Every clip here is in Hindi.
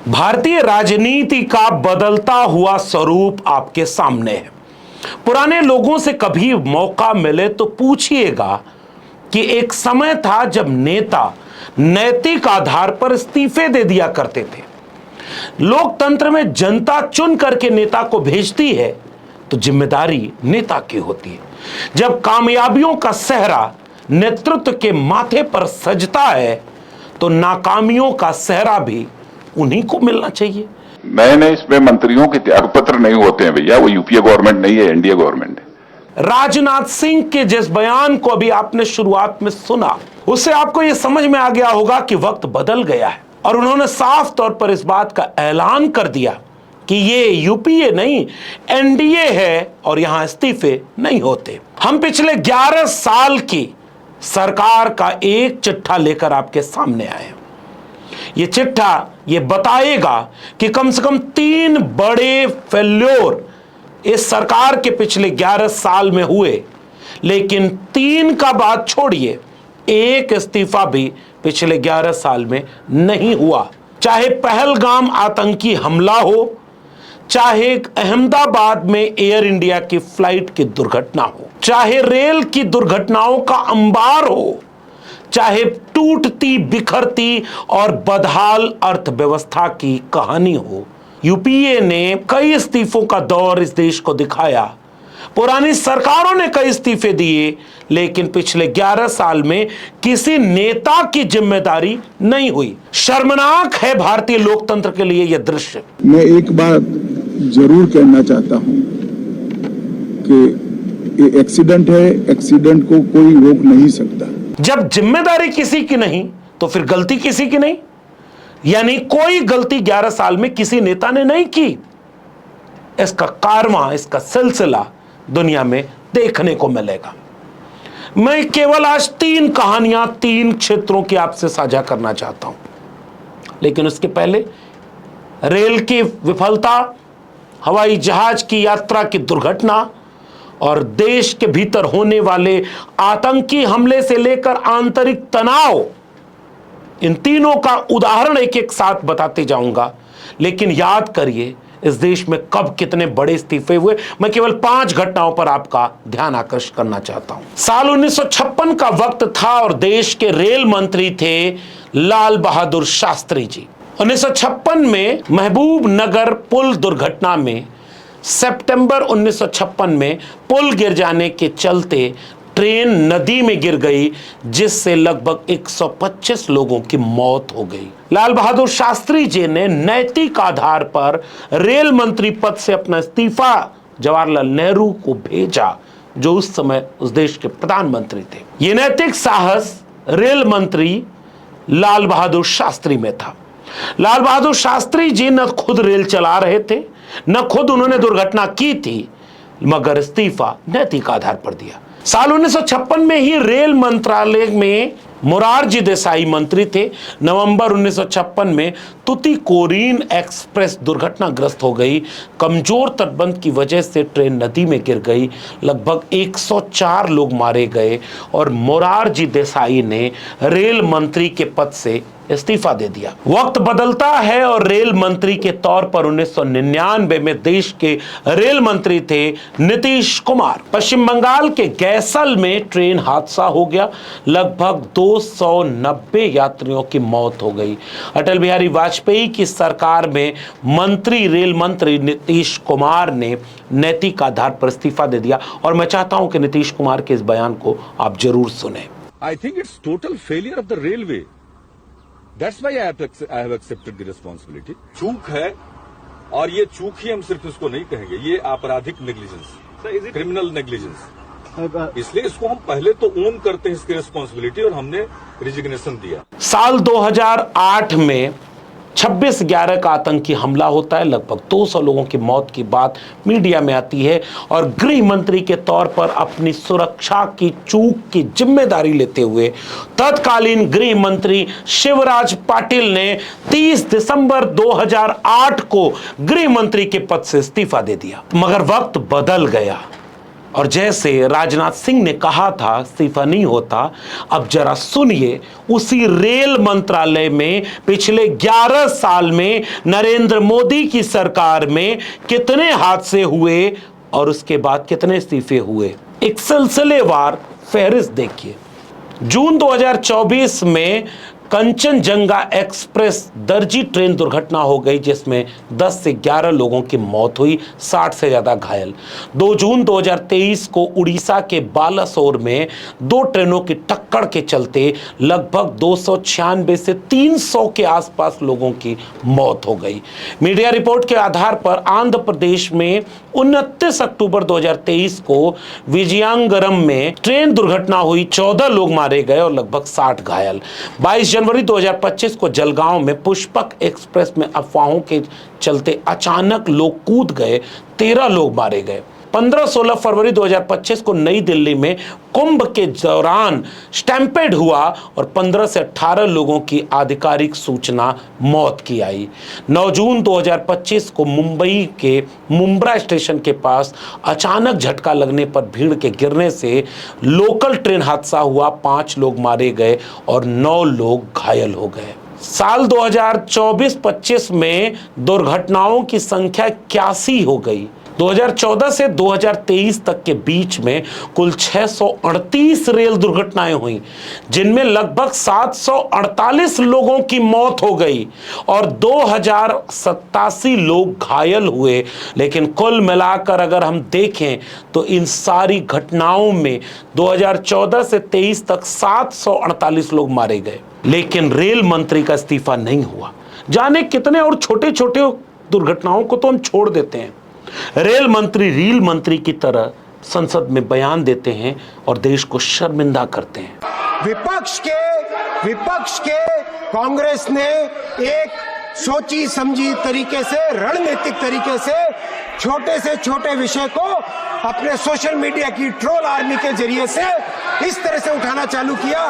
भारतीय राजनीति का बदलता हुआ स्वरूप आपके सामने है। पुराने लोगों से कभी मौका मिले तो पूछिएगा कि एक समय था जब नेता नैतिक आधार पर इस्तीफे दे दिया करते थे। लोकतंत्र में जनता चुन करके नेता को भेजती है तो जिम्मेदारी नेता की होती है। जब कामयाबियों का सेहरा नेतृत्व के माथे पर सजता है तो नाकामियों का सेहरा भी उन्हीं को मिलना चाहिए। नए इसमें मंत्रियों के त्यागपत्र नहीं होते हैं भैया, वो यूपीए गवर्नमेंट नहीं है, एनडीए गवर्नमेंट है। राजनाथ सिंह के जिस बयान को अभी आपने शुरुआत में सुना, उससे आपको यह समझ में आ गया होगा कि वक्त बदल गया है और उन्होंने साफ तौर पर इस बात का ऐलान कर दिया कि ये यूपीए नहीं एनडीए है और यहां इस्तीफे नहीं होते। हम पिछले 11 साल की सरकार का एक चिट्ठा लेकर आपके सामने आए। ये चिट्ठा ये बताएगा कि कम से कम 3 बड़े फेल्योर इस सरकार के पिछले 11 साल में हुए, लेकिन 3 का बात छोड़िए, एक इस्तीफा भी पिछले 11 साल में नहीं हुआ। चाहे पहलगाम आतंकी हमला हो, चाहे अहमदाबाद में एयर इंडिया की फ्लाइट की दुर्घटना हो, चाहे रेल की दुर्घटनाओं का अंबार हो, चाहे टूटती बिखरती और बदहाल अर्थव्यवस्था की कहानी हो, यूपीए ने कई इस्तीफों का दौर इस देश को दिखाया। पुरानी सरकारों ने कई इस्तीफे दिए, लेकिन पिछले 11 साल में किसी नेता की जिम्मेदारी नहीं हुई। शर्मनाक है भारतीय लोकतंत्र के लिए यह दृश्य। मैं एक बात जरूर कहना चाहता हूं कि ये एक्सीडेंट है, एक्सीडेंट को कोई रोक नहीं सकता। जब जिम्मेदारी किसी की नहीं तो फिर गलती किसी की नहीं, यानी कोई गलती 11 साल में किसी नेता ने नहीं की। इसका कारवां, इसका सिलसिला दुनिया में देखने को मिलेगा। मैं केवल आज 3 कहानियां 3 क्षेत्रों की आपसे साझा करना चाहता हूं, लेकिन उसके पहले रेल की विफलता, हवाई जहाज की यात्रा की दुर्घटना और देश के भीतर होने वाले आतंकी हमले से लेकर आंतरिक तनाव, इन तीनों का उदाहरण एक एक साथ बताते जाऊंगा। लेकिन याद करिए इस देश में कब कितने बड़े इस्तीफे हुए। मैं केवल 5 घटनाओं पर आपका ध्यान आकर्षित करना चाहता हूं। साल 1956 का वक्त था और देश के रेल मंत्री थे लाल बहादुर शास्त्री जी। 1956 में महबूब नगर पुल दुर्घटना में सितंबर 1956 में पुल गिर जाने के चलते ट्रेन नदी में गिर गई, जिससे लगभग 125 लोगों की मौत हो गई। लाल बहादुर शास्त्री जी ने नैतिक आधार पर रेल मंत्री पद से अपना इस्तीफा जवाहरलाल नेहरू को भेजा, जो उस समय उस देश के प्रधानमंत्री थे। ये नैतिक साहस रेल मंत्री लाल बहादुर शास्त्री में था। लाल बहादुर शास्त्री जी न खुद रेल चला रहे थे, न खुद उन्होंने दुर्घटना की थी, मगर इस्तीफा नैतिक आधार पर दिया। साल 1956 में ही रेल मंत्रालय में मोरारजी देसाई मंत्री थे। नवंबर 1956 में तुतीकोरिन एक्सप्रेस दुर्घटनाग्रस्त हो गई। कमजोर तटबंध की वजह से ट्रेन नदी में गिर गई, लगभग 104 लोग मारे गए और मोरारजी देसाई ने रेल मंत्री के पद से इस्तीफा दे दिया। वक्त बदलता है और रेल मंत्री के तौर पर 1999 में देश के रेल मंत्री थे नीतीश कुमार। पश्चिम बंगाल के गैसल में ट्रेन हादसा हो गया, लगभग 290 यात्रियों की मौत हो गई। अटल बिहारी वाजपेयी की सरकार में रेल मंत्री नीतीश कुमार ने नैतिक आधार पर इस्तीफा दे दिया और मैं चाहता हूं कि नीतीश कुमार के इस बयान को आप जरूर सुने। I think it's total failure of the railway. That's why I have accepted the responsibility. चूक है और ये चूक ही हम सिर्फ इसको नहीं कहेंगे, ये आपराधिक नेग्लिजेंस, क्रिमिनल नेग्लिजेंस। इसलिए इसको हम पहले तो ओन करते हैं इसकी रिस्पॉन्सिबिलिटी और हमने रिजिग्नेशन दिया। साल 2008 में 26/11 का आतंकी हमला होता है। लगभग 200 लोगों की मौत की बात मीडिया में आती है और गृह मंत्री के तौर पर अपनी सुरक्षा की चूक की जिम्मेदारी लेते हुए तत्कालीन गृह मंत्री शिवराज पाटिल ने 30 दिसंबर 2008 को गृह मंत्री के पद से इस्तीफा दे दिया। मगर वक्त बदल गया और जैसे राजनाथ सिंह ने कहा था इस्तीफा नहीं होता, अब जरा सुनिए उसी रेल मंत्रालय में पिछले 11 साल में नरेंद्र मोदी की सरकार में कितने हादसे हुए और उसके बाद कितने इस्तीफे हुए। एक सिलसिलेवार फहरिस्त देखिए। जून 2024 में कंचनजंगा एक्सप्रेस दर्जी ट्रेन दुर्घटना हो गई जिसमें 10 से 11 लोगों की मौत हुई, 60 से ज्यादा घायल। 2 जून 2023 को उड़ीसा के बालासोर में 2 ट्रेनों की टक्कर के चलते लगभग 296 से 300 के आसपास लोगों की मौत हो गई। मीडिया रिपोर्ट के आधार पर आंध्र प्रदेश में 29 अक्टूबर 2023 को विजयांगरम में ट्रेन दुर्घटना हुई, 14 लोग मारे गए और लगभग 60 घायल। 22 जनवरी 2025 को जलगांव में पुष्पक एक्सप्रेस में अफवाहों के चलते अचानक लोग कूद गए, 13 लोग मारे गए। 15-16 फरवरी 2025 को नई दिल्ली में कुंभ के दौरान स्टैम्पेड हुआ और 15 से 18 लोगों की आधिकारिक सूचना मौत की आई। 9 जून 2025 को मुंबई के मुंब्रा स्टेशन के पास अचानक झटका लगने पर भीड़ के गिरने से लोकल ट्रेन हादसा हुआ, 5 लोग मारे गए और 9 लोग घायल हो गए। साल 2024-25 में दुर्घटनाओं की संख्या 81 हो गई। 2014 से 2023 तक के बीच में कुल 638 रेल दुर्घटनाएं हुई जिनमें लगभग 748 लोगों की मौत हो गई और 2087 लोग घायल हुए। लेकिन कुल मिलाकर अगर हम देखें तो इन सारी घटनाओं में 2014 से 23 तक 748 लोग मारे गए, लेकिन रेल मंत्री का इस्तीफा नहीं हुआ। जाने कितने और छोटे छोटे दुर्घटनाओं को तो हम छोड़ देते हैं, रेल मंत्री रील मंत्री की तरह संसद में बयान देते हैं और देश को शर्मिंदा करते हैं। विपक्ष के कांग्रेस ने एक सोची समझी तरीके से, रणनीतिक तरीके से छोटे विषय को अपने सोशल मीडिया की ट्रोल आर्मी के जरिए से इस तरह से उठाना चालू किया।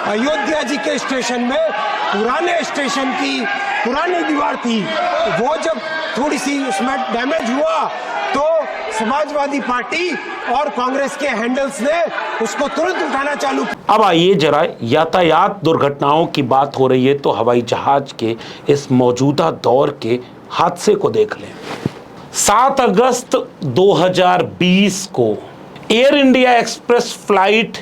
अयोध्या जी के स्टेशन में पुराने स्टेशन की पुरानी दीवार थी, वो जब थोड़ी सी उसमें डैमेज हुआ तो समाजवादी पार्टी और कांग्रेस के हैंडल्स ने उसको तुरंत उठाना चालू किया। अब आइए जरा यातायात दुर्घटनाओं की बात हो रही है तो हवाई जहाज के इस मौजूदा दौर के हादसे को देख लें। 7 अगस्त 2020 को एयर इंडिया एक्सप्रेस फ्लाइट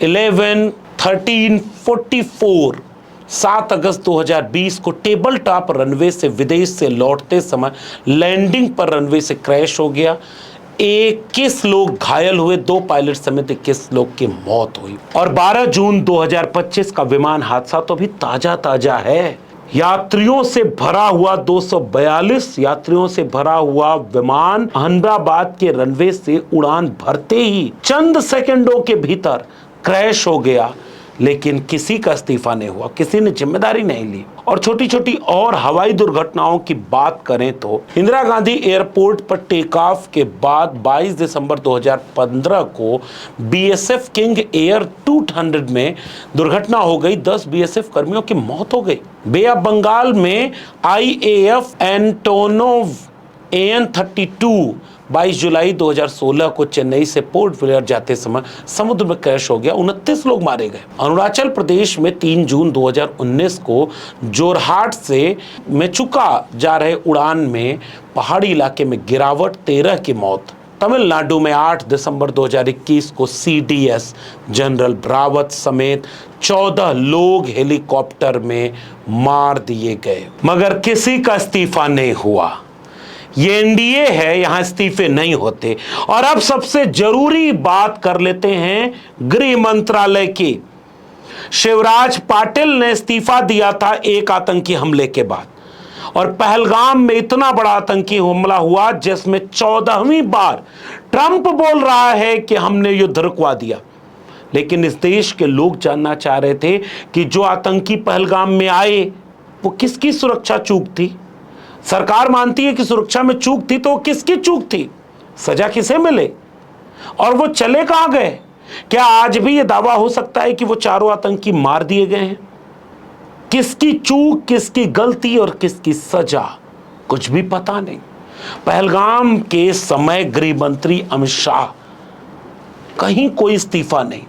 11-13-44 7 अगस्त 2020 को टेबल टॉप रनवे से विदेश से लौटते समय लैंडिंग पर रनवे से क्रैश हो गया। 21 लोग घायल हुए, 2 पायलट समेत 21 लोग की मौत हुई। और 12 जून 2025 का विमान हादसा तो अभी ताजा है। यात्रियों से भरा हुआ 242 यात्रियों से भरा हुआ विमान अहमदाबाद के रनवे से उड़ान भरते ही चंद सेकंडों के भीतर क्रैश हो गया, लेकिन किसी का इस्तीफा नहीं हुआ, किसी ने जिम्मेदारी नहीं ली। और छोटी छोटी और हवाई दुर्घटनाओं की बात करें तो इंदिरा गांधी एयरपोर्ट पर टेक ऑफ के बाद 22 दिसंबर 2015 को बीएसएफ किंग एयर 200 में दुर्घटना हो गई, 10 बीएसएफ कर्मियों की मौत हो गई। बे ऑफ बंगाल में IAF एंटोनोव AN-32 22 जुलाई 2016 को चेन्नई से पोर्ट ब्लेयर जाते समय समुद्र में क्रैश हो गया, 29 लोग मारे गए। अरुणाचल प्रदेश में 3 जून 2019 को जोरहाट से मेचुका जा रहे उड़ान में पहाड़ी इलाके में गिरावट, 13 की मौत। तमिलनाडु में 8 दिसंबर 2021 को CDS जनरल ब्रावत समेत 14 लोग हेलीकॉप्टर में मार दिए गए, मगर किसी का इस्तीफा नहीं हुआ। ये एनडीए है, यहां इस्तीफे नहीं होते। और अब सबसे जरूरी बात कर लेते हैं गृह मंत्रालय की। शिवराज पाटिल ने इस्तीफा दिया था एक आतंकी हमले के बाद, और पहलगाम में इतना बड़ा आतंकी हमला हुआ जिसमें 14वीं बार ट्रंप बोल रहा है कि हमने युद्ध रुकवा दिया। लेकिन इस देश के लोग जानना चाह रहे थे कि जो आतंकी पहलगाम में आए वो किसकी सुरक्षा चूक थी। सरकार मानती है कि सुरक्षा में चूक थी, तो किसकी चूक थी, सजा किसे मिले, और वो चले कहां गए। क्या आज भी यह दावा हो सकता है कि वो चारों आतंकी मार दिए गए हैं? किसकी चूक, किसकी गलती और किसकी सजा, कुछ भी पता नहीं। पहलगाम के समय गृह मंत्री अमित शाह कहीं कोई इस्तीफा नहीं।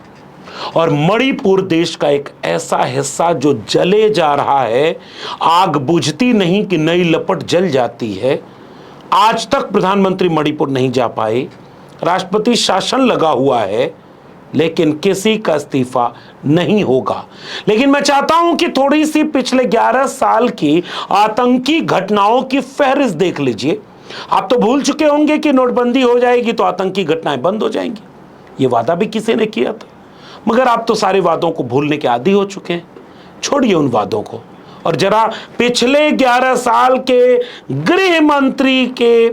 और मणिपुर देश का एक ऐसा हिस्सा जो जले जा रहा है, आग बुझती नहीं कि नई लपट जल जाती है। आज तक प्रधानमंत्री मणिपुर नहीं जा पाए, राष्ट्रपति शासन लगा हुआ है, लेकिन किसी का इस्तीफा नहीं होगा। लेकिन मैं चाहता हूं कि थोड़ी सी पिछले 11 साल की आतंकी घटनाओं की फहरिस्त देख लीजिए। आप तो भूल चुके होंगे कि नोटबंदी हो जाएगी तो आतंकी घटनाएं बंद हो जाएंगी, ये वादा भी किसी ने किया था। मगर आप तो सारे वादों को भूलने के आदी हो चुके हैं। छोड़िए उन वादों को और जरा पिछले 11 साल के गृह मंत्री के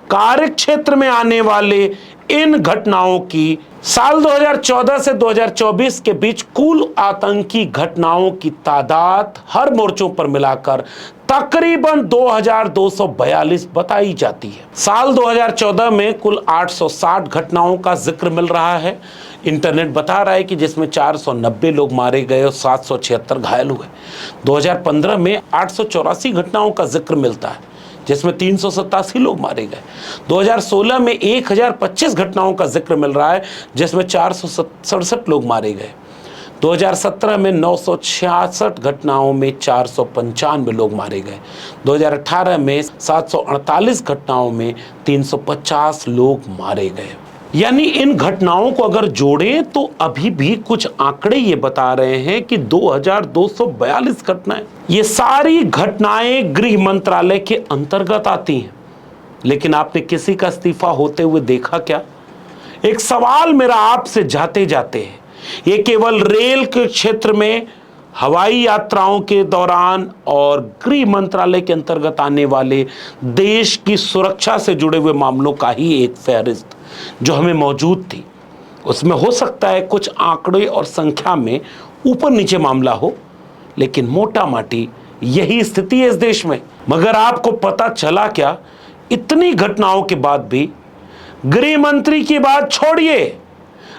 कार्य क्षेत्र में आने वाले इन घटनाओं की साल 2014 से 2024 के बीच कुल आतंकी घटनाओं की तादाद हर मोर्चों पर मिलाकर तकरीबन 2242 बताई जाती है। साल 2014 में कुल 860 घटनाओं का जिक्र मिल रहा है। इंटरनेट बता रहा है कि जिसमें 490 लोग मारे गए और 776 घायल हुए। 2015 में 884 घटनाओं का जिक्र मिलता है, जिसमें 387 लोग मारे गए। 2016 में 1025 घटनाओं का जिक्र मिल रहा है, जिसमें 467 लोग मारे गए। 2017 में 966 घटनाओं में 495 लोग मारे गए। 2018 में 748 घटनाओं में 350 लोग मारे गए। यानी इन घटनाओं को अगर जोड़ें तो अभी भी कुछ आंकड़े ये बता रहे हैं कि 2242 घटनाएं, ये सारी घटनाएं गृह मंत्रालय के अंतर्गत आती हैं। लेकिन आपने किसी का इस्तीफा होते हुए देखा क्या? एक सवाल मेरा आपसे जाते जाते है, ये केवल रेल के क्षेत्र में हवाई यात्राओं के दौरान और गृह मंत्रालय के अंतर्गत आने वाले देश की सुरक्षा से जुड़े हुए मामलों का ही एक फहरिस्त जो हमें मौजूद थी। उसमें हो सकता है कुछ आंकड़े और संख्या में ऊपर नीचे मामला हो, लेकिन मोटा माटी यही स्थिति है इस देश में। मगर आपको पता चला क्या, इतनी घटनाओं के बाद भी गृह मंत्री की बात छोड़िए,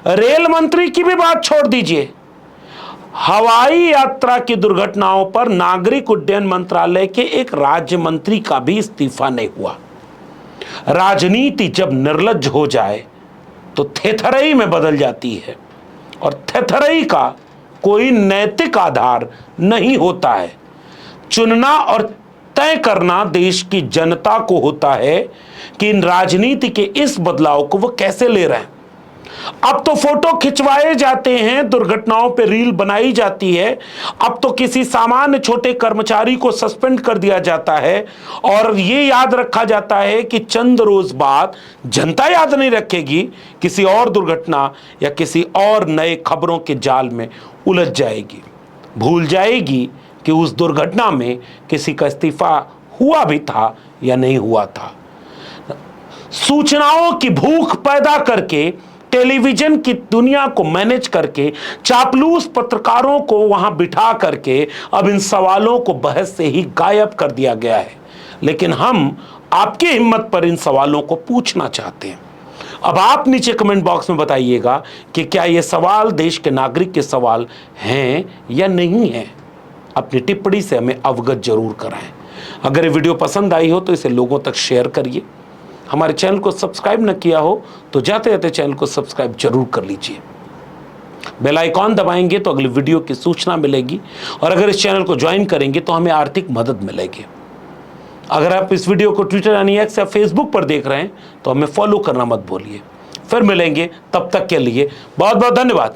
रेल मंत्री की भी बात छोड़ दीजिए, हवाई यात्रा की दुर्घटनाओं पर नागरिक उड्डयन मंत्रालय के एक राज्य मंत्री का भी इस्तीफा नहीं हुआ। राजनीति जब निर्लज्ज हो जाए तो थेथरई में बदल जाती है, और थेथरई का कोई नैतिक आधार नहीं होता है। चुनना और तय करना देश की जनता को होता है कि इन राजनीति के इस बदलाव को वो कैसे ले रहे हैं। अब तो फोटो खिंचवाए जाते हैं, दुर्घटनाओं पे रील बनाई जाती है। अब तो किसी सामान्य छोटे कर्मचारी को सस्पेंड कर दिया जाता है और ये याद रखा जाता है कि चंद रोज बाद जनता याद नहीं रखेगी, किसी और दुर्घटना या किसी और नए खबरों के जाल में उलझ जाएगी, भूल जाएगी कि उस दुर्घटना में किसी का इस्तीफा हुआ भी था या नहीं हुआ था। सूचनाओं की भूख पैदा करके, टेलीविजन की दुनिया को मैनेज करके, चापलूस पत्रकारों को वहां बिठा करके अब इन सवालों को बहस से ही गायब कर दिया गया है। लेकिन हम आपकी हिम्मत पर इन सवालों को पूछना चाहते हैं। अब आप नीचे कमेंट बॉक्स में बताइएगा कि क्या ये सवाल देश के नागरिक के सवाल हैं या नहीं हैं। अपनी टिप्पणी से हमें अवगत जरूर कराएं। अगर ये वीडियो पसंद आई हो तो इसे लोगों तक शेयर करिए। हमारे चैनल को सब्सक्राइब न किया हो तो जाते जाते चैनल को सब्सक्राइब जरूर कर लीजिए। बेल आइकॉन दबाएंगे तो अगली वीडियो की सूचना मिलेगी, और अगर इस चैनल को ज्वाइन करेंगे तो हमें आर्थिक मदद मिलेगी। अगर आप इस वीडियो को ट्विटर यानी एक्स या फेसबुक पर देख रहे हैं तो हमें फॉलो करना मत भूलिए। फिर मिलेंगे, तब तक के लिए बहुत बहुत धन्यवाद।